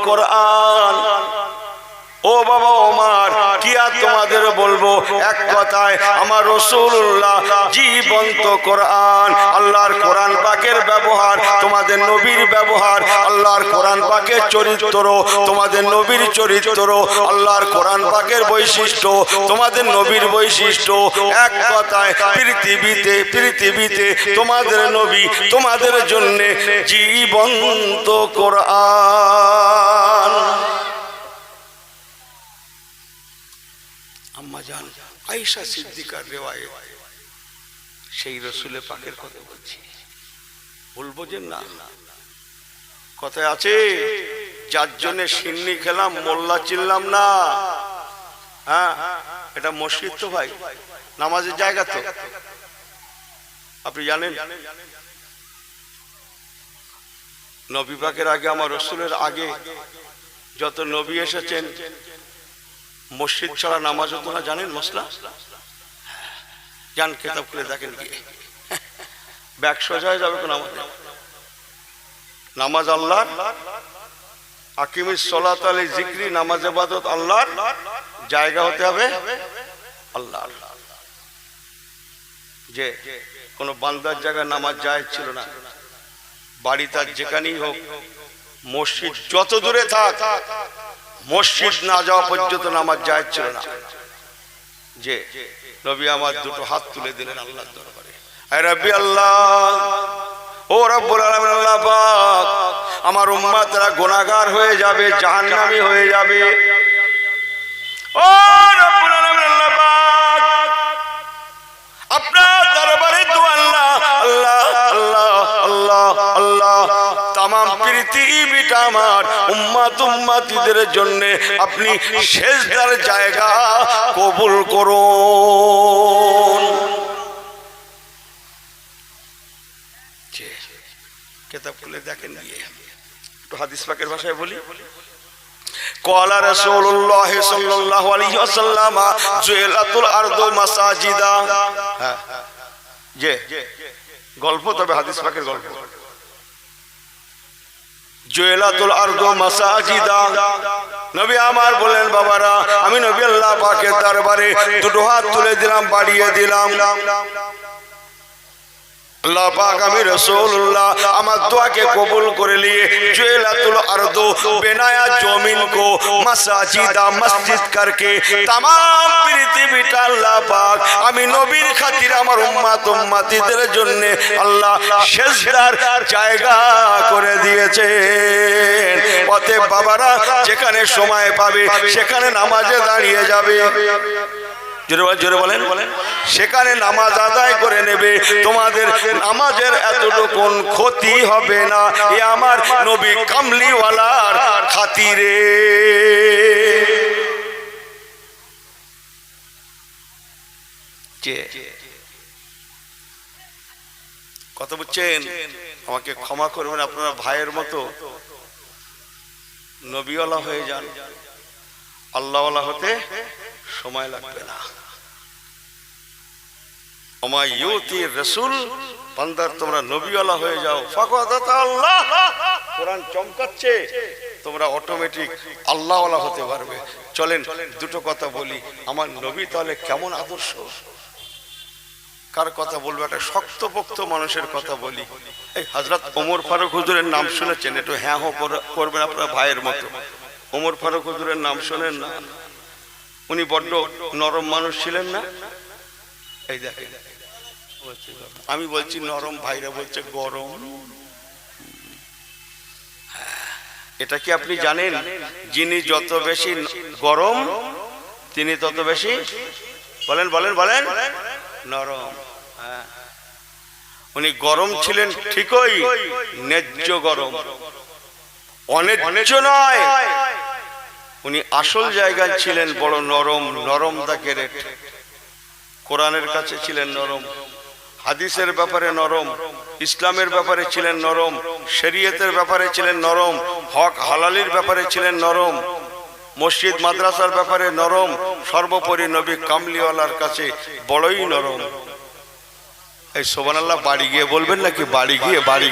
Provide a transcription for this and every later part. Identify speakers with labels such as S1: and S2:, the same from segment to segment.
S1: কোরআন। ও বাবা ওমর, কি আর তোমাদের বলবো, এক কথায় আমার রাসূলুল্লাহ জীবন্ত কোরআন। আল্লাহর কোরআন পাকের ব্যবহার, তোমাদের নবীর ব্যবহার, আল্লাহর কোরআন পাকের চরিত্র, তোমাদের নবীর চরিত্র, আল্লাহর কোরআন পাকের বৈশিষ্ট্য, তোমাদের নবীর বৈশিষ্ট্য। এক কথায় পৃথিবীতে তোমাদের নবী তোমাদের জন্য জীবন্ত কোরআন। আম্মা জান আয়েশা সিদ্দিকার রিওয়ায়াত, সেই রাসূলের পাকের কথা বলছি, বলবো যে না, কথায় আছে যার জন্য সিন্নি খেলাম মোল্লা চিনলাম না। হ্যাঁ, এটা মসজিদ তো ভাই, নামাজের জায়গা তো, আপনি জানেন নবী পাকের আগে, আমার রাসূলের আগে যত নবী এসেছেন মসজিদ ছাড়া নামাজ হতো না, জানেন মশলা? জান কিতাব খুলে দেখেন, গিয়ে ব্যাগ সোজা হয়ে যাবে। নামাজ আল্লাহর, আকিমিস সালাত আলি জিক্রি, নামাজ ইবাদত আল্লাহর, জায়গা হতে হবে আল্লাহর। যে কোনো বান্দার জায়গায় নামাজ জায়েজ ছিল না, বাড়ি তার যেখানেই হোক, মসজিদ যত দূরে থাক, মসজিদ না যাওয়া পর্যন্ত নামাজ জায়েজ ছিল না। যে নবী আমার দুটো হাত তুলে দিলেন আল্লাহর দরবারে, হে রব্বি আল্লাহ, ও রব্বুল আলামিন আল্লাহ পাক, আমার উম্মতরা গুনাহগার হয়ে যাবে, জাহান্নামী হয়ে যাবে। ও রব্বুল আলামিন আল্লাহ পাক, আপনার দরবারে দোয়া আল্লাহ আল্লাহ আল্লাহ আল্লাহ আল্লাহ, তামাম পৃথিবীটা আমার উম্মতিদের জন্য আপনি সেজদার জায়গা কবুল করুন। কিতাব খুলে দেখেন, গিয়ে একটু হাদিস পাকের ভাষায় বলি। ক্বালা রাসূলুল্লাহ সাল্লাল্লাহু আলাইহি ওয়াসাল্লাম জুইলাতুল আরদু মাসাজিদা। হ্যাঁ, যে গল্প, তবে হাদিস পাকের গল্প। জুইলাতুল আরদু মাসাজিদা, নবী আমার বলেন, বাবারা আমি নবী আল্লাহ পাকের দরবারে দুটো হাত তুলে দিলাম, বাড়িয়ে দিলাম। আল্লাহ পাক আমি রাসূলুল্লাহ আমার দোয়া के कबूल कर लिए। जुइलातुल अर्दु बेनाया जमीन को मसाजिदा मस्जिद करके तमाम पृथ्वीটা আল্লাহ পাক আমি নবীর খাতির আমার উম্মতিদের জন্য আল্লাহ সেজদার জায়গা করে দিয়েছেন। অতএব বাবারা যেখানে সময় পাবে সেখানে নামাজে দাঁড়িয়ে যাবে, জোরে বলেন, সেখানে নামাজ আদায় করে নেবে, তোমাদের নামাজের এতটুকু ক্ষতি হবে না, এ আমার নবী কামলিওয়ালার খাতিরে। কথা বুঝছেন? আমাকে ক্ষমা করবেন, আপনারা ভাইয়ের মতো নবীওয়ালা হয়ে যান, আল্লাহওয়ালা হতে সময় লাগবে না। রাসূল বান্দার তোমরা নবীওয়ালা হয়ে যাও, ফাকাদাত আল্লাহ, কোরআন চমকাচ্ছে, তোমরা অটোমেটিক আল্লাহওয়ালা হতে পারবে। চলেন দুটো কথা বলি, আমার নবী তাহলে কেমন আদর্শ, কার কথা বলবো? একটা শক্তপোক্ত মানুষের কথা বলি। এই হযরত ওমর ফারুক হুজুরের নাম শুনেছেন? একটু হ্যাঁ হো করবেন আপনারা ভাইয়ের মতো। ওমর ফারুক হুজুরের নাম শোনেন না? উনি বড্ড নরম মানুষ ছিলেন না? এই দেখেন, আমি বলছি নরম, ভাইরা বলছে গরম। এটা কি আপনি জানেন? যিনি যত বেশি গরম তিনি তত বেশি বলেন বলেন বলেন নরম। উনি গরম ছিলেন ঠিকই, ন্যায্য গরম, অন্যায্য নয়। উনি আসল জায়গায় ছিলেন বড় নরম, নরম দাকে রেট। কোরআনের কাছে ছিলেন নরম, হাদিসের ব্যাপারে নরম, ইসলামের ব্যাপারে ছিলেন নরম, শরীয়তের ব্যাপারে ছিলেন নরম, হক হালালির ব্যাপারে ছিলেন নরম, মসজিদ মাদ্রাসার ব্যাপারে নরম, সর্বোপরি নবী কামলিওয়ালার কাছে বড়ই নরম। এই সুবহানাল্লাহ বাড়ি গিয়ে বলবেন নাকি? বাড়ি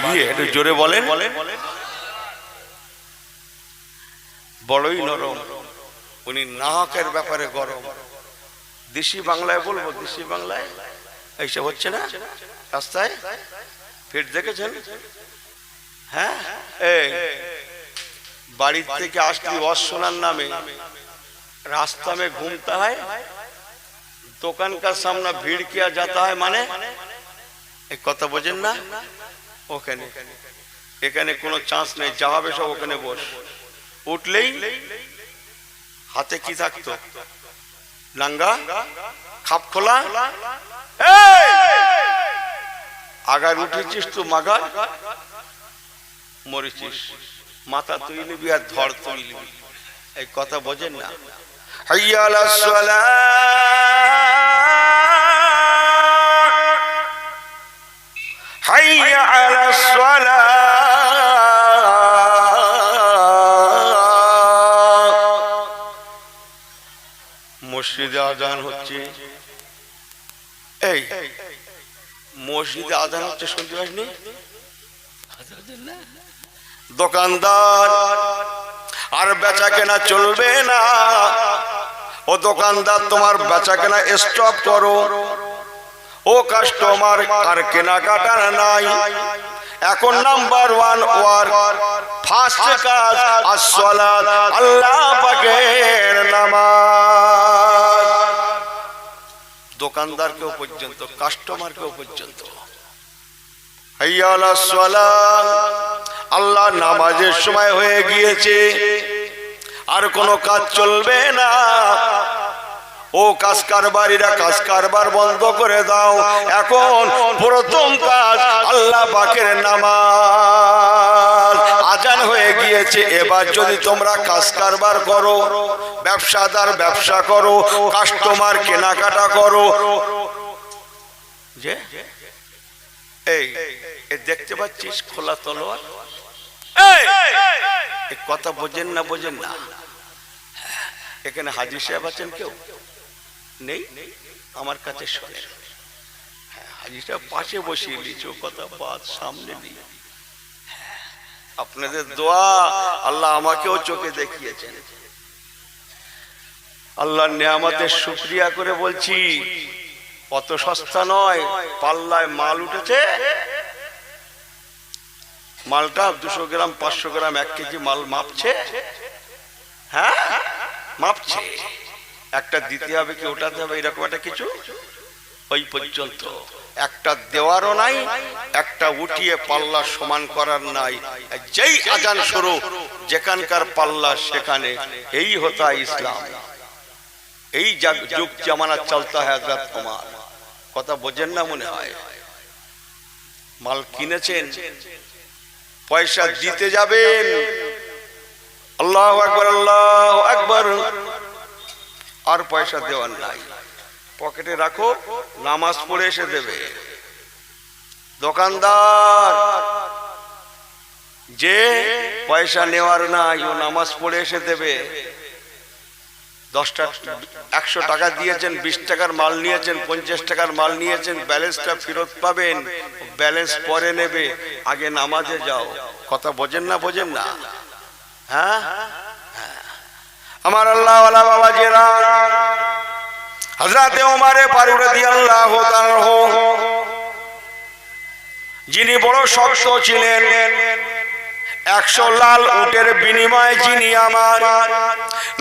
S1: গিয়ে একটু জোরে বলেন। বড়ই নরম, উনি নাকের ব্যাপারে গরম। দেশি বাংলায় বলবো, দেশি বাংলায় এইসব হচ্ছে না রাস্তায়, ফিট দেখেছেন? হ্যাঁ, এই বাড়ির থেকে আসলি অশোনার নামে रास्ता में घूमता है, दुकान का सामना भीड़ किया जाता है, माने एक कथा बोझेन ना, ওখানে এখানে কোনো চান্স নেই, যাবে সব ওখানে বস। উঠলেই হাতে কি থাকতো? লাঙ্গা, খাপ খোলা। আগার উঠেছিস তো মাগার মরেছিস, মাথা তুই নিবি আর ধর তুই নিবি। এই কথা বোঝেন না? হাইয়া আলাস সালাহ, হাইয়া আলাস সালাহ। মসজিদে আজান হচ্ছে, এই মসজিদে আজান হচ্ছে, শুনতে পাসনি? দোকানদার আর বেচা কেনা চলবে না। ও দোকানদার, তোমার বেচা কেনা স্টপ করো। ও কাস্টমার, আর কেনাকাটা নাই। এখন নাম্বার 1 ওয়ার ফার্স্ট কাজ আসসালাত, আল্লাহ পাকের নামাজ। দোকানদারকেও পর্যন্ত, কাস্টমারকেও পর্যন্ত হাইয়া আলাস সালাহ, আল্লাহ নামাজের সময় হয়ে গিয়েছে, আর কোনো কাজ চলবে না। ও কাজ কারবারিরা, কাজ কারবার বন্ধ করে দাও। এখন প্রথম কাজ আল্লাহ পাকের নামাজ। আজান হয়ে গিয়েছে, এবার যদি তোমরা কাজ কারবার করো, ব্যবসাদার ব্যবসা করো, কাস্টমার কেনাকাটা করো, যে এই দেখতে পাচ্ছিস খোলা তলোয়ার, এই কথা বোঝেন না? বোঝেন না? এখানে হাজী সাহেব আছেন? কেউ নেই? আমার কাছে শোনেন, হাজী সাহেব পাশে বসিয়ে নিয়েছে, কথা বাদ সামনে নিয়ে। আপনাদের দোয়া, আল্লাহ আমাকেও চোখে দেখিয়েছেন। আল্লাহর নেয়ামতের শুকরিয়া করে বলছি, অত সস্তা নয়। পাল্লায় মাল উঠেছে, মালটা 200 গ্রাম 500 গ্রাম 1 কেজি মাল মাপছে। হ্যাঁ, মাপছে, একটা দিতে হবে কি ওঠাতে হবে, এরকম একটা কিছু। ওই পর্যন্ত একটা দেওয়ারও নাই, একটা উঠিয়ে পাল্লা সমান করার নাই। যেই আজান শুরু, যেখানকার পাল্লা সেখানে। এই হতা ইসলাম, এই যুগ জামানা চলতা है हजरत তোমার। কথা বোঝেন না মনে হয়? মাল কিনেছেন, পয়সা দিতে যাবেন, আল্লাহু আকবার, আল্লাহু আকবার, আর পয়সা দেওয়ার নাই। পকেটে রাখো, নামাজ পড়ে এসে দেবে। দোকানদার যে পয়সা নেওয়ার নাই, ও নামাজ পড়ে এসে দেবে। 100 টাকা দিয়েছেন, 20 টাকার মাল নিয়েছেন, 50 টাকার মাল নিয়েছেন, ব্যালেন্সটা ফেরত পাবেন। ব্যালেন্স পরে নেবে, আগে নামাজে যাও। কথা বোঝেন না? বোঝেন না? হ্যাঁ, আমার আল্লাহ ওয়ালা বাবাজিরা, হযরত ওমর ফারুক রাদিয়াল্লাহু তাআলা যিনি বড় শক্ত ছিলেন, 100 লাল উটের বিনিময়ে যিনি আমার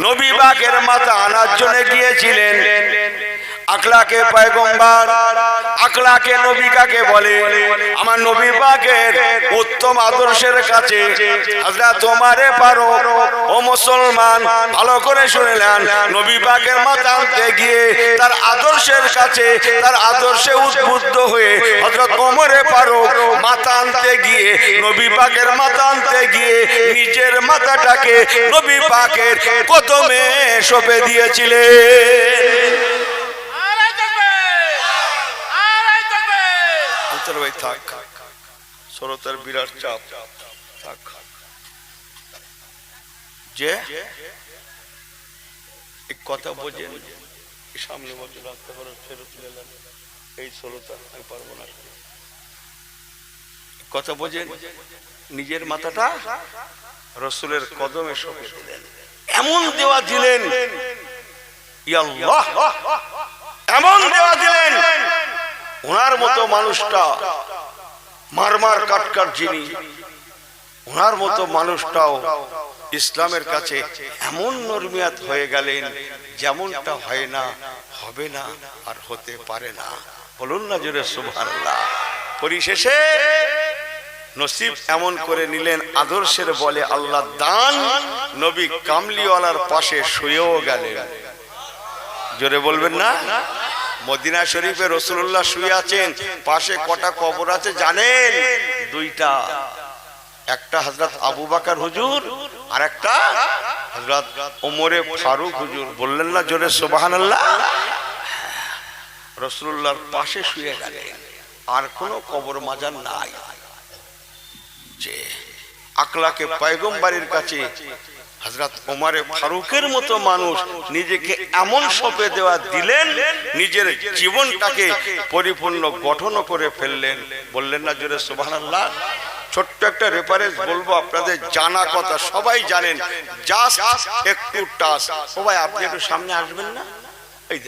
S1: নবী পাকের মাথা আনার জন্য গিয়েছিলেন। আকলাকে পয়গম্বর, আকলাকে নবী কাকে বলে? আমার নবী পাকের উত্তম আদর্শের কাছে হযরত ওমর ফারুক, ও মুসলমান ভালো করে শুনে নেন, নবী পাকের মাথা আনতে গিয়ে তার আদর্শের কাছে, তার আদর্শে উদ্বুদ্ধ হয়ে হযরত ওমর ফারুক মাথা আনতে গিয়ে, নবী পাকের মাথা আনতে গিয়ে নিজের মাথাটাকে নবী পাকের কদমে সঁপে দিয়েছিলেন। থাক, শ্রোতার বিরাট চাপ থাক। যে কথা বোঝেন, সামনে বছর রাখতে পারো, ফেরত নিলাম, এই শ্রোতা আমি পারবো না। কথা বোঝেন, নিজের মাথাটা রসুলের কদমে সঁপে দিলেন। এমন দেওয়া দিলেন, ইয়া আল্লাহ, এমন দেওয়া দিলেন ওনার মতো মানুষটা মারমার কাটকাট যিনি, ওনার মতো মানুষটাও ইসলামের কাছে এমন নরমিয়াত হয়ে গেলেন যেমনটা হয় না, হবে না, আর হতে পারে না। বলুন না জোরে সুবহানাল্লাহ। পরিশেষে নসিব এমন করে নিলেন, আদর্শের বলে আল্লাহ দান, নবী কামলিওয়ালার পাশে শুয়েও গেলেন। জোরে বলবেন না? মদিনা শরীফে রাসূলুল্লাহ শুয়ে আছেন, পাশে কটা কবর আছে জানেন? দুইটা, একটা হযরত আবু বকর হুজুর আর একটা হযরত ওমরে ফারুক হুজুর। বললেন না জোরে সুবহানাল্লাহ? রাসূলুল্লাহর পাশে শুয়ে গেলেন, আর কোনো কবর মাজার নাই। যে আকলাকে পয়গম্বরের কাছে হযরত ওমরে ফারুকের মতো মানুষ নিজেকে এমন সঁপে দেওয়া দিলেন, নিজের জীবনটাকে পরিপূর্ণ গঠন করে ফেললেন। বললেন না জোরে সুবহানাল্লাহ? ছোট্ট একটা রেফারেন্স বলবো, আপনাদের জানা কথা, সবাই জানেন, জাস্ট একটু টাচ। সবাই আপনি একটু সামনে আসবেন না? এই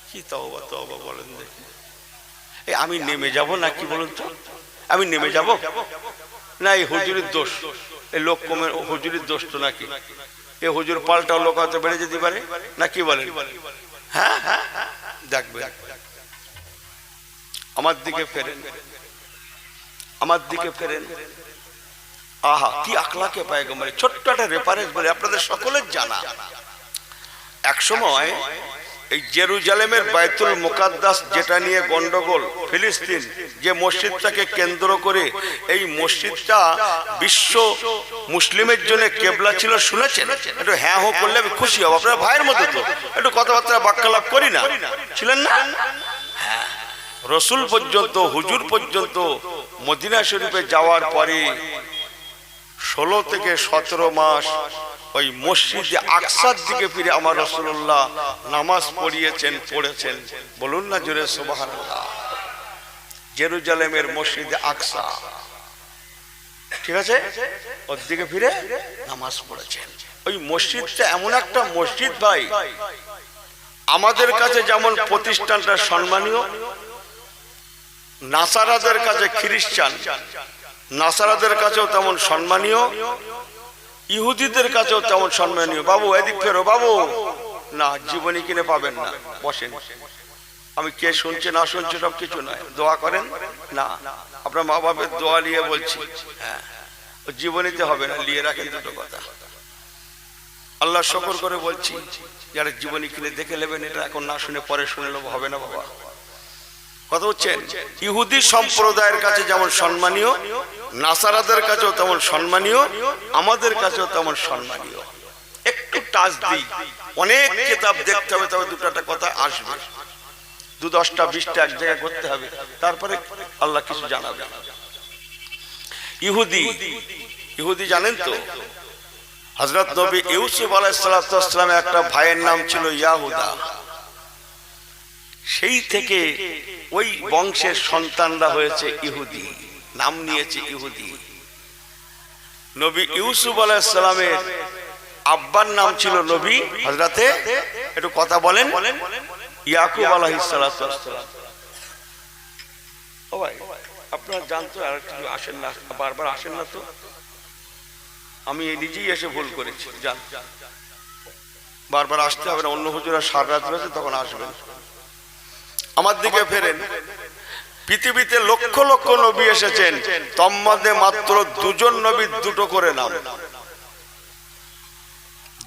S1: কি তওবা তওবা বলেন দেখি। এই আমি নেমে যাব না, কি বলুন তো? আমি নেমে যাব না? এই হুজুরের দোষ, এই লোক কমের হুজুরের দোষ তো নাকি? এই হুজুর পাল্টাও লোক হয়তো বেড়ে যেতে পারে না, কি বলেন? হ্যাঁ, দেখবেন আমার দিকে ফেরেন, আমার দিকে ফেরেন। আহা কি আখলাকে পয়গম্বর। ছোট্ট একটা রেফারেন্স বলে, আপনাদের সকলের জানা, এক সময় এই জেরুজালেমের বাইতুল মুকাদ্দাস যেটা নিয়ে গন্ডগোল, ফিলিস্তিন যে মসজিদটাকে কেন্দ্র করে, এই মসজিদটা বিশ্ব মুসলিমের জন্য কেবলা ছিল, শুনেছেন? একটু হ্যাঁ হো করলে আমি খুশি হব, আপনার ভাইয়ের মতো তো একটু কথাবার্তা বাক্যালাপ করি না, ছিলেন না? হ্যাঁ, রসুল পর্যন্ত, হুজুর পর্যন্ত মদিনা শরীফে যাওয়ার পরে 16 থেকে 17 মাস ওই মসজিদে আকসার দিকে ফিরে আমার রাসূলুল্লাহ নামাজ পড়িয়েছেন, পড়েছেন। বলুন না জোরে সুবহানাল্লাহ। জেরুজালেমের মসজিদে আকসা, ঠিক আছে, ওর দিকে ফিরে নামাজ পড়েছেন। ওই মসজিদটা এমন একটা মসজিদ ভাই, আমাদের কাছে যেমন প্রতিষ্ঠানটা সম্মানীয়, নাসারাদের কাছে খ্রিস্টান, নাসারাদের কাছেও তেমন সম্মানীয়, ইহুদিদের কাছেও তেমন সম্মানীয়। বাবু এদিক ফেরো, বাবু না, জীবনী কিনে পাবেন না, বসেন। আমি কে শুনছে না শুনছে সব কিছু নয়, দোয়া করেন না, আপনার মা বাপের দোয়া নিয়ে বলছি। হ্যাঁ, জীবনীতে হবে না, নিয়ে রাখেন দুটো কথা। আল্লাহ শুকর করে বলছি, যারা জীবনী কিনে দেখে নেবেন, এটা এখন না শুনে পরে শুনে নেবো, হবে না বাবা। কথা হচ্ছেন, ইহুদি সম্প্রদায়ের কাছে যেমন সম্মানীয়, নাসারাদের কাছেও তেমন সম্মানীয়, আমাদের কাছেও তেমন সম্মানীয়। একটু টাচ দিই, অনেক কিতাব দেখতে হবে, তবে দুটো একটা কথা আসবে, 2-10টা 20টা এক জায়গায় করতে হবে, তারপরে আল্লাহ কিছু জানাবে। ইহুদি জানেন তো, হযরত নবী ইউসুফ আলাইহিস সালামের একটা ভাইয়ের নাম ছিল ইয়াহুদা। সেই থেকে ওই বংশের সন্তানরা হয়েছে ইহুদি, নাম নিয়েছে ইহুদি। নবী ইউসুফ আলাইহিস সালামের আব্বার নাম ছিল নবী হযরতে, একটু কথা বলেন, ইয়াকুব আলাইহিস সালাম। ও ভাই আপনারা জানতো, আর কিছু আসেন না, বারবার আসেন না তো, আমি নিজেই এসে ভুল করেছি, জান বারবার আসতে হবে না, অন্য হুজুরা সারা রাত রয়েছে, তখন আসবেন। আমার দিকে ফেরেন। পৃথিবীতে লক্ষ লক্ষ নবী এসেছেন, তন্মধ্যে মাত্র 2জন নবীর 2টো করে নাম।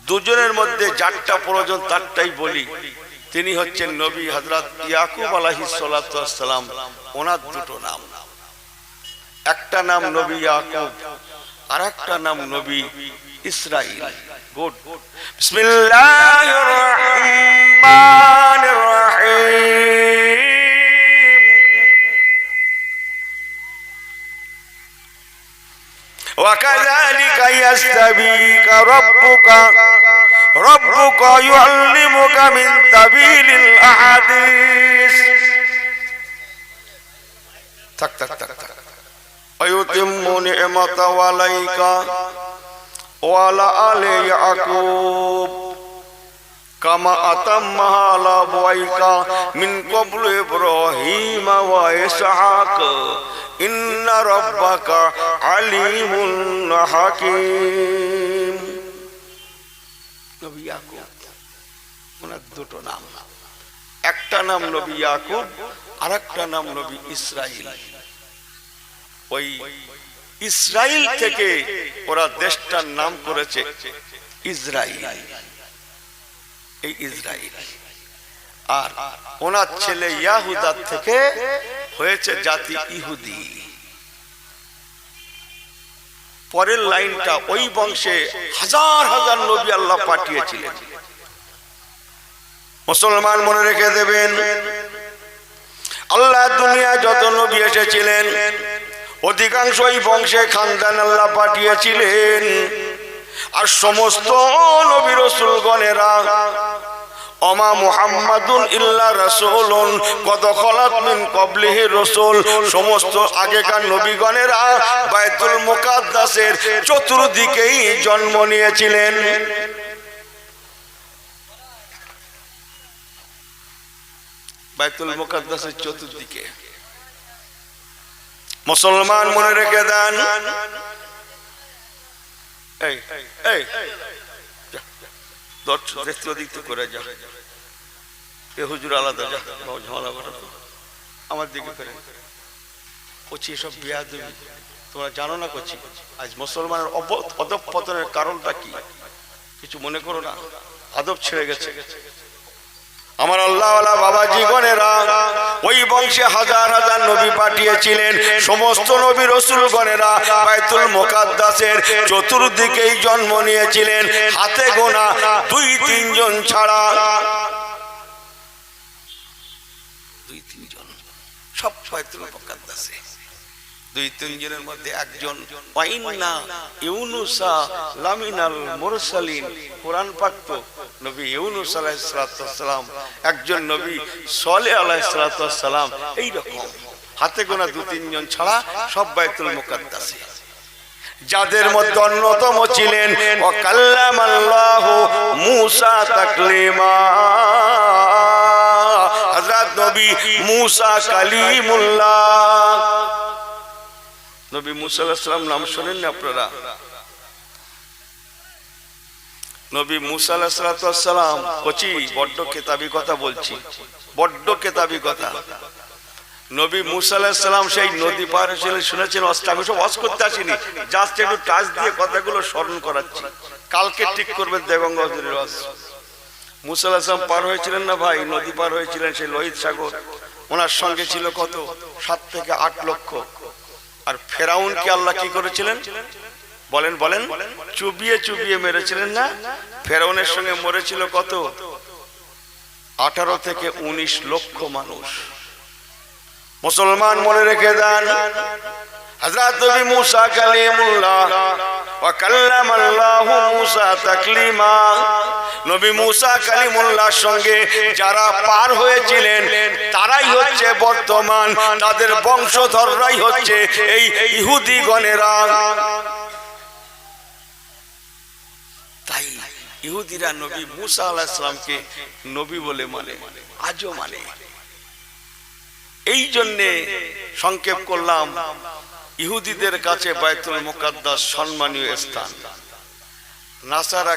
S1: 2জনের মধ্যে যারটা প্রয়োজন তারটাই বলি। তিনি হচ্ছেন নবী হযরত ইয়াকুব আলাইহিস সালাতু ওয়াস সালাম, ওনার 2টো নাম। একটা নাম নবী ইয়াকুব, আর একটা নাম নবী ইসরাইল। গুড। বিসমিল্লাহির রহমানির রহিম। وكذلك يستبيك ربك يعلمك من تأويل الأحاديث ويتم نعمته عليك ওয়ালা আলে ইয়াকুব কামা আতাম্মাহা আলা আবওয়াইকা মিন ক্বাবলু ইব্রাহিম ওয়া ইসহাক ইন্না রাব্বাকা আলিমুন হাকীম। নবী ইয়াকুব, ওনার দুটো নাম, একটা নাম নবী ইয়াকুব আর একটা নাম নবী ইসরাইল। ওই ইসরাইল থেকে ওরা দেশটার নাম করেছে ইসরাইল, এই ইসরাইল। আর ওনার ছেলে ইয়াহুদার থেকে হয়েছে জাতি ইহুদি। পরের লাইনটা, ওই বংশে হাজার হাজার নবী আল্লাহ পাঠিয়েছিলেন। মুসলমান মনে রেখে দেবেন, আল্লাহ দুনিয়ায় যত নবী এসেছিলেন অধিকাংশ ওই বংশে খানদান আল্লাহ পাঠিয়েছিলেন। আর সমস্ত নবী রাসূলগণেরা ওমা মুহাম্মাদুন ইল্লা রাসূলুন কদ খালাত মিন ক্বাবলিহি রাসূল, সমস্ত আগেকার নবীগণেরা বাইতুল মুকাদ্দাসের চতুর্দিকেই জন্ম নিয়েছিলেন। বাইতুল মুকাদ্দাসের চতুর্দিকে। মুসলমান মনে রেখে দেন, এই এই করে যা, এ হুজুর আলাদা যা, ঝামেলা করো আমার দিকে করে কচি সব বেয়াদবি তোমরা জানো না। কচি আজ মুসলমানের অধঃপতনের কারণটা কি কিছু মনে করো না, আদব ছেড়ে গেছে। আমার আল্লাহওয়ালা বাবাজি গণেরা ওই বংশে হাজার হাজার নবী পাঠিয়েছিলেন। সমস্ত নবী রাসূল গণেরা বাইতুল মুকাদ্দাসের চতুর্দিকেই জন্ম নিয়েছিলেন, হাতে গোনা 2-3 জন ছাড়া। 2-3 জন সব বাইতুল মুকাদ্দাসে। 2-3 জনের মধ্যে একজন ওয়াইন্না ইউনুসা লামিনাল মুরসালিন, কোরআন পাক তো নবী ইউনুস আলাইহিস সালাতু ওয়াস সালাম, একজন নবী সালেহ আলাইহিস সালাতু ওয়াস সালাম। এই রকম হাতে গোনা 2-3 জন ছাড়া সব বাইতুল মুকাদ্দাসে। যাদের মধ্যে অন্যতম ছিলেন ওয়া কাল্লামাল্লাহু মূসা তাকলিমা, হযরত নবী মূসা কালিমুল্লাহ। নবী মূসা আলাইহিস সালাম নাম শুনেন না আপনারা? নবী মূসা আলাইহিস সালাম কচি বড্ড কেতাবি কথা বলছি, বড্ড কেতাবি কথা। নবী মূসা আলাইহিস সালাম সেই নদী পার হয়েছিলেন, শুনেছেন অষ্টাঙ্গ, সব ওয়াজ করতে আসিনি, জাস্ট একটু টাচ দিয়ে কথাগুলো স্মরণ করাচ্ছি, কালকে ঠিক করবেন দেবঙ্গ হুজুরের ওয়াজ। মূসা আলাইহিস সালাম পার হয়েছিলেন না ভাই, নদী পার হয়েছিলেন সেই লোহিত সাগর। ওনার সঙ্গে ছিল কত? 7 থেকে 8 লক্ষ। আর ফেরাউনকে আল্লাহ কি করেছিলেন বলেন বলেন? চুবিয়ে চুবিয়ে মেরেছিলেন না? ফেরাউনের সঙ্গে মরেছিল কত? 18 থেকে 19 লক্ষ মানুষ। মুসলমান মনে রেখে দেন, হযরত নবী মূসা কালিমুল্লাহ ওয়া কাল্লামাল্লাহু মূসা তাকলিমা। নবী মূসা কালিমুল্লাহর সঙ্গে যারা পার হয়েছিলেন তারাই হচ্ছে বর্তমান, তাদের বংশধররাই হচ্ছে এই ইহুদি গণেরা। তাই ইহুদিরা নবী মূসা আলাইহিস সালামকে নবী বলে মানে, আজও মানে। এই জন্যে সংক্ষেপ করলাম, ইহুদিদের কাছে বাইতুল মুকাদ্দাস সম্মানীয় স্থান। নাসারা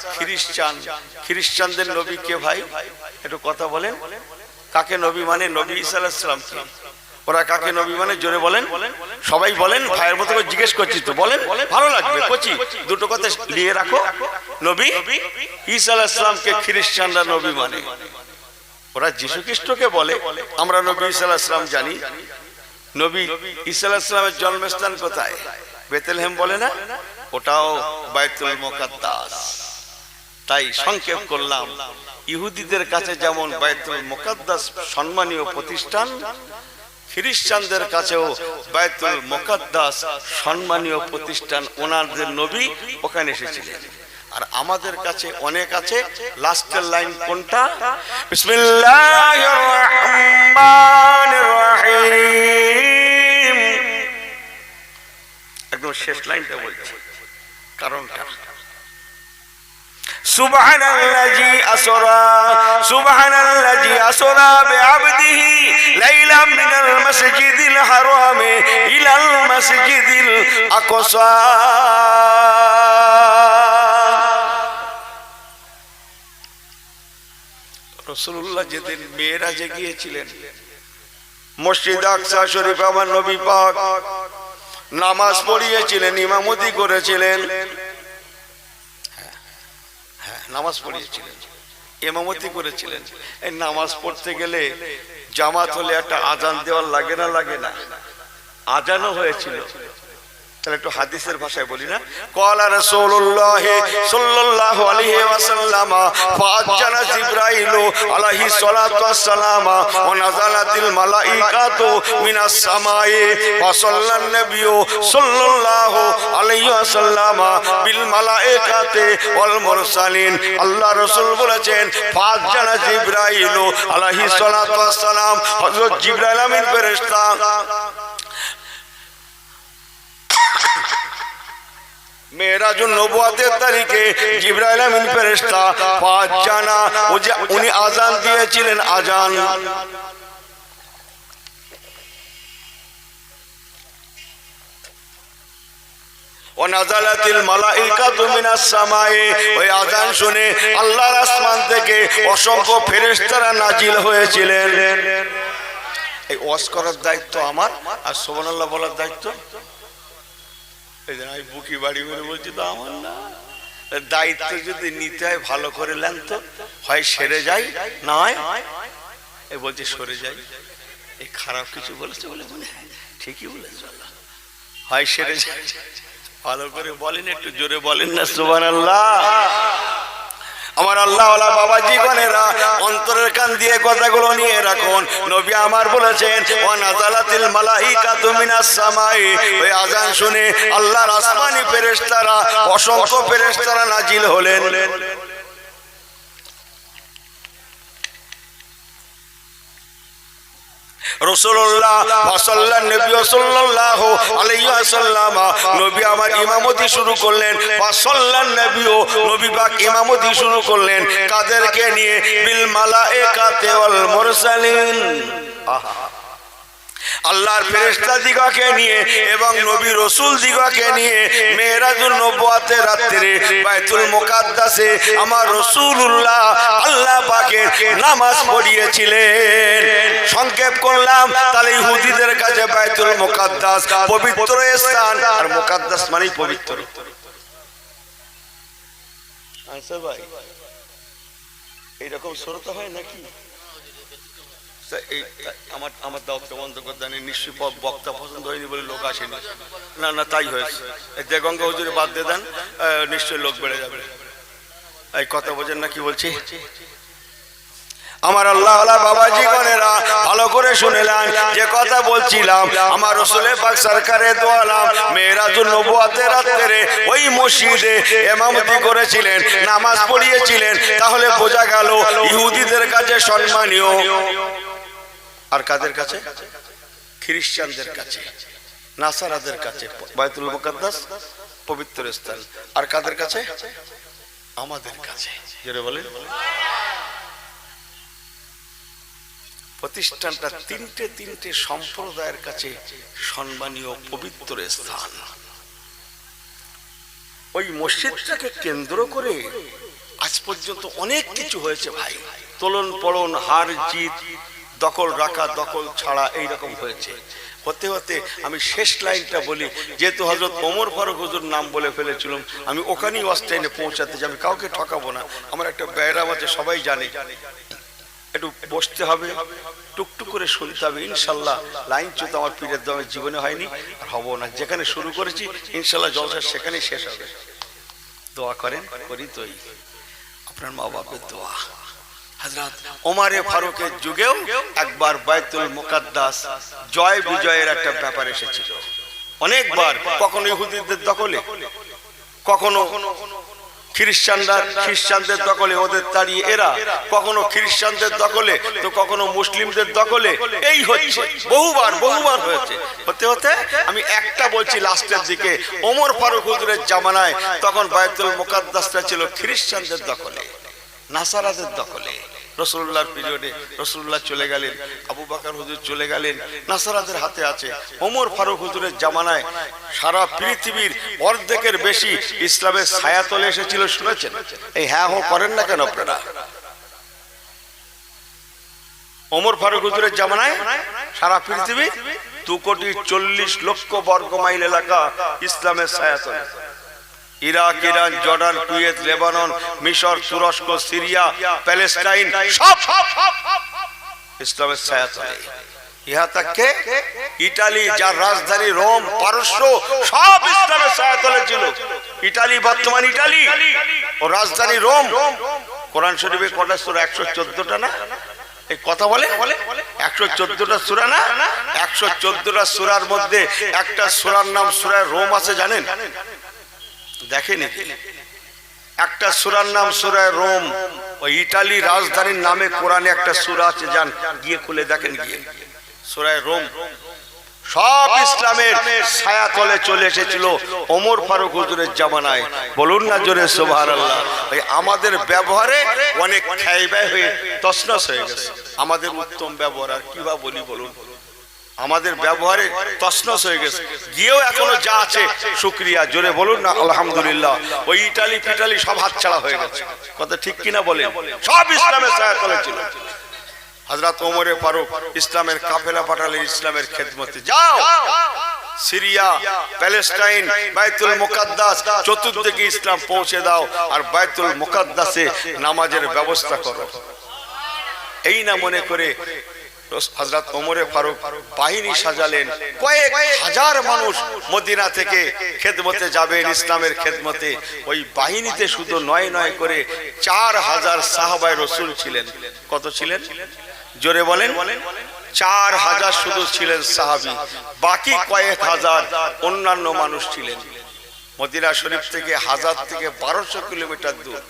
S1: খ্রিস্টানদের নবী কে ভাই? একটু কথা বলেন, কাকে নবী মানে? নবী ঈসা আলাইহিস সালামকে। ওরা কাকে নবী মানে? জোরে বলেন, সবাই বলেন, ভাইয়ের মতো করে জিজ্ঞেস করছি তো, বলেন, ভালো লাগবে। কচি দুটো কথা নিয়ে রাখো, নবী ঈসা আলাইহিস সালামকে খ্রিস্টানরা নবী মানে। ওরা যীশু খ্রিস্টকে বলে, আমরা নবী ঈসা আলাইহিস সালাম জানি। নবী ঈসা আলাইহিস সালামের জন্মস্থান কোথায়? বেথলেহেম বলে না? ওটাও বাইতুল মুকাদ্দাস। তাই সংক্ষেপ করলাম, ইহুদিদের কাছে যেমন বাইতুল মুকাদ্দাস সম্মানীয় প্রতিষ্ঠান, খ্রিস্টানদের কাছেও বাইতুল মুকাদ্দাস সম্মানীয় প্রতিষ্ঠান। ওনাদের নবী ওখানে এসেছিলেন। আর আমাদের কাছে অনেক আছে। লাস্টের লাইন কোনটা? বিসমিল্লাহির রহমানির রহিম, একদম শেষ লাইনটা বলছি, কারণটা সুবহানাল্লাযী আসরা বিআবদিহি লাইলাম মিনাল মাসজিদিল হারামি ইলাল মাসজিদিল আকসা। রাসূলুল্লাহ যেদিন মেরাজে গিয়েছিলেন, মসজিদ আকসা শরীফ আমার নবী পাক নামাজ পড়িয়েছিলেন, ইমামতি করেছিলেন, নামাজ পড়িয়েছিলেন, ইমামতি করেছিলেন। এই নামাজ পড়তে গেলে জামাত হলে একটা আজান দেওয়ার লাগে না, লাগে না? আজানও হয়েছিল। তাহলে একটু হাদিসের ভাষায় বলি না, ক্বালা রাসূলুল্লাহ সাল্লাল্লাহু আলাইহি ওয়াসাল্লাম ফাআজ্জানা জিবরাইলু আলাইহি সালাতু ওয়াসসালাম ওয়া নাযালাতিল মালাইকাতু মিনাস সামাই ওয়া সাল্লান নাবিয়্যু সাল্লাল্লাহু আলাইহি ওয়াসাল্লাম বিল মালাইকাতি ওয়াল মুরসালিন। আল্লাহ রাসূল বলেছেন ফাআজ্জানা জিবরাইলু আলাইহি সালাতু ওয়াসসালাম, হযরত জিবরাইল আমিন ফেরেশতা মেরাজুন নবুয়াতের তারিখে জিবরাইল আমিন ফেরেশতা ফাআজ্জানা, উনি আযান দিয়েছিলেন, আযান। ওয়া নাযালাতিল মালাইকাতু মিনাস সামাই, ওই আযান শুনে আল্লাহর আসমান থেকে অসংখ্য ফেরেশতারা নাজিল হয়েছিলেন। এই ওয়াজ করার দায়িত্ব আমার, আর সুবহানাল্লাহ বলার দায়িত্ব আমি বুকি বাড়ি মেরে বলছি তো আমার না। দায়িত্ব যদি নিতে হয় ভালো করে নেন তো, হয় সেরে যাই, না হয় এই বলছে সরে যাই। এই খারাপ কিছু বলেছে বলে মনে হয় ঠিকই বলেছে, হয় সেরে যাই। ভালো করে বলেন, একটু জোরে বলেন না সুবহানাল্লাহ। আমার আল্লাহওয়ালা বাবাজি গণেরা অন্তরের কান দিয়ে কথাগুলো নিয়ে রাখুন। নবী আমার বলেছেন ওয়া নাযালাতিল মালাইকাতু মিনাস সামাই, ওই আযান শুনে আল্লাহর আসমানি ফেরেশতারা অসংখ্য ফেরেশতারা নাজিল হলেন। রাসূলুল্লাহ সাল্লাল্লাহু আলাইহি ওয়াসাল্লাম নবী আমার ইমামতি শুরু করলেন। নবী পাক ইমামতি শুরু করলেন কাদেরকে নিয়ে? বিল মালাইকাতি ওয়াল মুরসালিন, আল্লাহর ফেরেশতা দিগকে নিয়ে এবং নবী রাসূল দিগকে নিয়ে মেরাজুন নবুয়াতের রাত্রে বাইতুল মুকাদ্দাসে আমার রাসূলুল্লাহ আল্লাহ পাকের নামাজ পড়িয়েছিলেন। সংক্ষেপ করলাম, তাহলে ইহুদিদের কাছে বাইতুল মুকাদ্দাস পবিত্র স্থান, আর মুকাদ্দাস মানে পবিত্র। আচ্ছা ভাই, এইরকম শ্রোতা হয় নাকি? আমার দাওয়াতটা বন্ধ করে দেন, নিশ্চয়ই বক্তা পছন্দ হয়নি বলে লোক আসেনি। না না, তাই হয়েছে। দেগঙ্গা হুজুরে বাদ দিয়ে দেন, নিশ্চয়ই লোক বেড়ে যাবে। এই কথা বোঝেন না কি বলছি? আমার আল্লাহওয়ালা বাবাজি গণেরা ভালো করে শুনেলেন যে কথা বলছিলাম। আমার রাসূল পাক সরকারে দো আলম মেরাজুন নবুয়াতের রাত্রে ওই মসজিদে ইমামতি করেছিলেন, নামাজ পড়িয়েছিলেন। তাহলে বোঝা গেল ইহুদিদের কাছে সম্মানীয়, আর কাদের কাছে? খ্রিস্টানদের কাছে, নাসারাদের কাছে বাইতুল মুকাদ্দাস পবিত্র স্থান। আর কাদের কাছে? আমাদের কাছে। জোরে বলেন। প্রতিষ্ঠানটা তিনটে সম্প্রদায়ের কাছে সম্মানীয় পবিত্র স্থান। ওই মসজিদটাকে কেন্দ্র করে আজ পর্যন্ত অনেক কিছু হয়েছে ভাই। তোলন পড়ন, হার জিত, দখল রাখা, দখল ছাড়া, এইরকম হয়েছে। হতে হতে আমি শেষ লাইনটা বলি, যেহেতু হযরত ওমর ফারুক হুজুর নাম বলে ফেলেছিলাম, আমি ওখানেই ওয়াজটাইনে পৌঁছাতে চাই। আমি কাউকে ঠকাবো না, আমার একটা ব্যায়াম আছে, সবাই জানে। একটু বসতে হবে, টুকটুক করে শুনতে হবে। ইনশাল্লাহ লাইন চুত আমার পীরের দমে জীবনে হয়নি, আর হবো না। যেখানে শুরু করেছি ইনশাল্লাহ জলসা সেখানেই শেষ হবে। দোয়া করেন, করি তোই আপনার মা বাপের দোয়া। হযরত ওমর ফারুকের যুগেও একবার বাইতুল মুকাদ্দাস জয় বিজয়ের একটা ব্যাপার এসেছিল অনেকবার। কখনো ইহুদিদের দখলে, কখনো খ্রিস্টানদের দখলে, ওদের তাড়িয়ে এরা, কখনো খ্রিস্টানদের দখলে তো কখনো মুসলিমদের দখলে। এই হচ্ছে বহুবার হয়েছে। হতে হতে আমি একটা বলছি লাস্টের দিকে, ওমর ফারুক হুজুরের জামানায় তখন বায়তুল মুকাদ্দাসটা ছিল খ্রিস্টানদের দখলে, নাসারাদের দখলে। রসুল্লাহর পিরিয়ডে রসুল্লাহ চলে গেলেন, আবু বকর হুজুর চলে গেলেন, নাসারাদের হাতে আছে। ওমর ফারুক হুজুরের জামানায় সারা পৃথিবীর অর্ধেকের বেশি ইসলামের ছায়াতলে এসেছিল, শুনেছেন? এই হ্যাঁ হো করেন না কেন আপনারা? ওমর ফারুক হুজুরের জামানায় সারা পৃথিবী 2,40,00,000 বর্গ মাইল এলাকা ইসলামের ছায়াতলে। Iraq, Iran, Jordan, Kuwait, Lebanon, মিশর, তুরস্ক, সিরিয়া, প্যালেস্টাইন সব ইসলামের ছায়াতলে। ইহা তাকে ইটালি, যার রাজধানী রোম, পারস্য সব ইসলামের ছায়াতলে ছিল। ইটালি, বর্তমান ইটালি ও রাজধানী রোম। কোরআন শরীফে কটা সূরা? 114টা না? এই কথা বলে 114টা সূরা না? 114টা সূরার মধ্যে একটা সূরার নাম সূরা রোম আছে, জানেন? দেখেনি? একটা সূরার নাম সূরা রোম। ওই ইটালি রাজধানীর নামে কোরআনে একটা সূরা আছে, যান গিয়ে খুলে দেখেন, গিয়ে সূরা রোম। সব ইসলামের ছায়াতলে চলে এসেছিল ওমর ফারুক হুজুরের জামানায়। বলুন না জোরে সুবহানাল্লাহ। আমাদের ব্যবহারে অনেক খাইবাই হয়ে তছনছ হয়ে গেছে। আমাদের উত্তম ব্যবহার আর কিবা বলি বলুন, আমাদের ব্যবহারে তছনছ হয়ে গেছে। গিয়েও এখনো যা আছে শুকরিয়া, জোরে বলুন না আলহামদুলিল্লাহ। ওই ইটালি ফিটালি সব হাতছাড়া হয়ে গেছে। কথা ঠিক কিনা বলেন? সব ইসলামের ছায়াতলে ছিল। হযরত ওমর ফারুক ইসলামের কাফেলা পাঠালেন ইসলামের খেদমতে। যাও সিরিয়া, প্যালেস্টাইন, বায়তুল মুকাদ্দাস, চতুর্দিকে ইসলাম পৌঁছে দাও, আর বায়তুল মুকাদ্দাসে নামাজের ব্যবস্থা করো। এই না মনে করে হযরত ওমর ফারুক বাহিনী সাজালেন। কয়েক হাজার মানুষ মদিনা থেকে খেদমতে যাবেন, ইসলামের খেদমতে। ওই বাহিনীতে শুধু নয় করে 4,000 সাহাবায়ে রাসূল ছিলেন। কত ছিলেন? জোরে বলেন। 4,000 শুধু ছিলেন সাহাবী, বাকি কয়েক হাজার অন্যান্য মানুষ ছিলেন। মদিনা শরীফ থেকে 1000 থেকে 1200 কিলোমিটার দূর,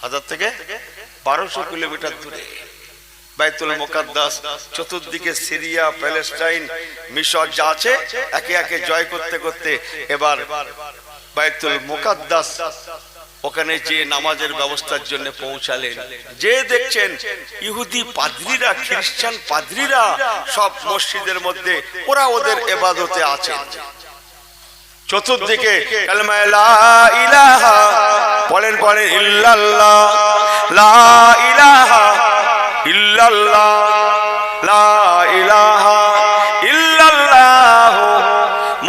S1: 1000 থেকে 1200 কিলোমিটার দূরে বায়তুল মুকাদ্দাস। চতুর্দিকে সিরিয়া, প্যালেস্টাইন, মিশর যা আছে একে একে জয় করতে করতে এবার বায়তুল মুকাদ্দাস ওখানে যে নামাজের ব্যবস্থার জন্য পৌঁছালেন। যে দেখছেন ইহুদি পাদ্রীরা, খ্রিস্টান পাদ্রীরা সব মসজিদের মধ্যে ওরা ওদের ইবাদতে আছেন। চতুর্দিকে কালেমা লা ইলাহা পড়েন ইল্লাল্লাহ, লা ইলাহা ইল্লাল্লাহ, লা ইলাহা ইল্লাল্লাহ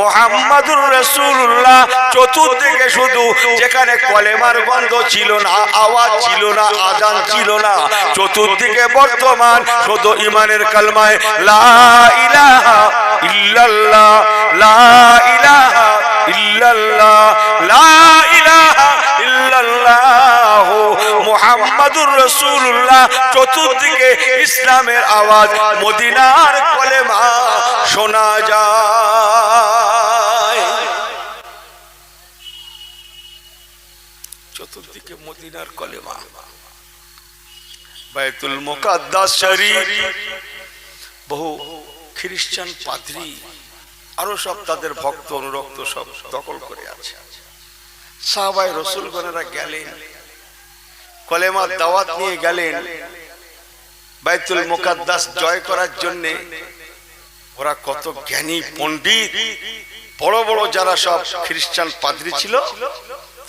S1: মুহাম্মাদুর রাসূলুল্লাহ। চতুর্দিকে শুধু যেখানে কলেমার গন্ধ ছিল না, আওয়াজ ছিল না, আযান ছিল না, চতুর্দিকে বর্তমান শুধু ঈমানের কালমায় লা ইলাহা ইল্লাল্লাহ, লা ইলাহা ইল্লাল্লাহ, লা ইলাহা ইল্লাল্লাহ মুহাম্মাদুর রাসূলুল্লাহ। চতুর্দিকে ইসলামের আওয়াজ, মদিনার কলেমা শোনা যায়। চতুর্দিকে মদিনার কলেমা। বায়তুল মুকাদ্দাস শরীফ বহু খ্রিস্টান পাদ্রী আরো সব তাদের ভক্ত অনুরক্ত সব দখল করে আছে। সাহাবায়ে রাসূলগণেরা গেলেন, কলেমার দাওয়াত নিয়ে গেলেন বায়তুল মুকাদ্দাস জয় করার জন্য। ওরা কত জ্ঞানী পণ্ডিত, বড় বড় যারা সব খ্রিস্টান পাদ্রী ছিল,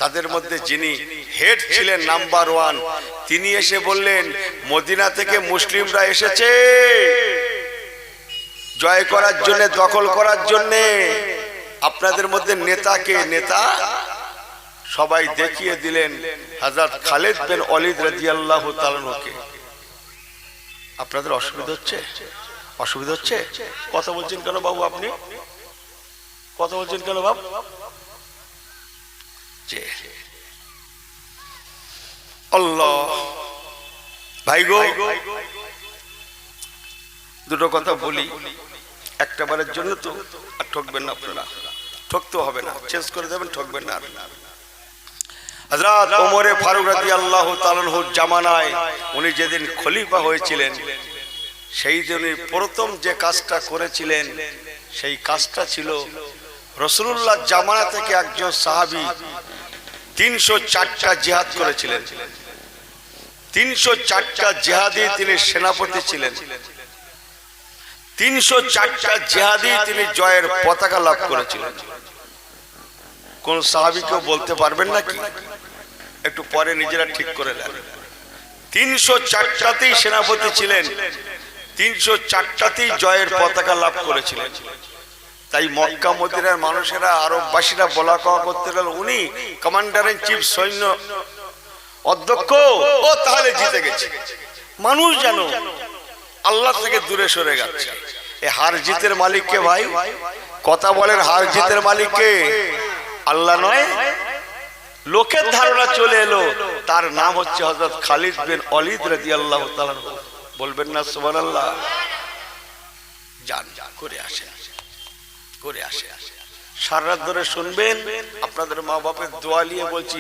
S1: তাদের মধ্যে যিনি হেড ছিলেন নাম্বার 1, তিনি এসে বললেন, মদিনা থেকে মুসলিমরা এসেছে জয় করার জন্য, দখল করার জন্য। আপনাদের মধ্যে নেতা কে? নেতা সবাই দেখিয়ে দিলেন হযরত খালিদ বিন ওয়ালিদ রাদিয়াল্লাহু তাআলা আনহুকে। আপনাদের অসুবিধা হচ্ছে? অসুবিধা হচ্ছে? কথা বলছেন কেন বাবু? আপনি কথা বলছেন কেন বাবু? আল্লাহ ভাই গো, দুটো কথা বলি একটা বারের জন্য, তো আর ঠকবেন না আপনারা, ঠকতে হবে না, চেঞ্জ করে দেবেন, ঠকবেন না। হযরত ওমরে ফারুক রাদিয়াল্লাহু তাআলা আনহুর জামানায় উনি যেদিন খলিফা হয়েছিলেন সেই দিনই প্রথম যে কাজটা করেছিলেন সেই কাজটা ছিল রাসূলুল্লাহ জামানা থেকে একজন সাহাবী 304টা জিহাদ করেছিলেন। 304টা জিহাদে তিনি সেনাপতি ছিলেন। 304টা জিহাদে তিনি জয়ের পতাকা লাভ করেছিলেন। কোন সাহাবীকেও বলতে পারবেন নাকি? একটু পরে নিজেরা ঠিক করে নেন। 304টাতেই সেনাপতি ছিলেন, 304টাতেই জয়ের পতাকা লাভ করেছিলেন। তাই মক্কা মদিনার মানুষেরা আরববাসীরা বলা কওয়া করতে গেল উনি কমান্ডার ইন চিফ সৈন্য অধ্যক্ষ, ও তাহলে জিতে গেছে। মানুষ জানো আল্লাহ থেকে দূরে সরে গেছে। এই হার জিতের মালিক কে ভাই? কথা বলেন, হার জিতের মালিক কে? আল্লাহ নয়। লোকের ধারণা চলে এলো তার নাম হচ্ছে হযরত খালিদ বিন ওয়ালিদ রাদিয়াল্লাহু তাআলা। বলবেন না সুবহানাল্লাহ? যান করে আসেন, করে আসে। সারা রাত ধরে শুনবেন। আপনাদের মা বাপের দোয়া নিয়ে বলছি,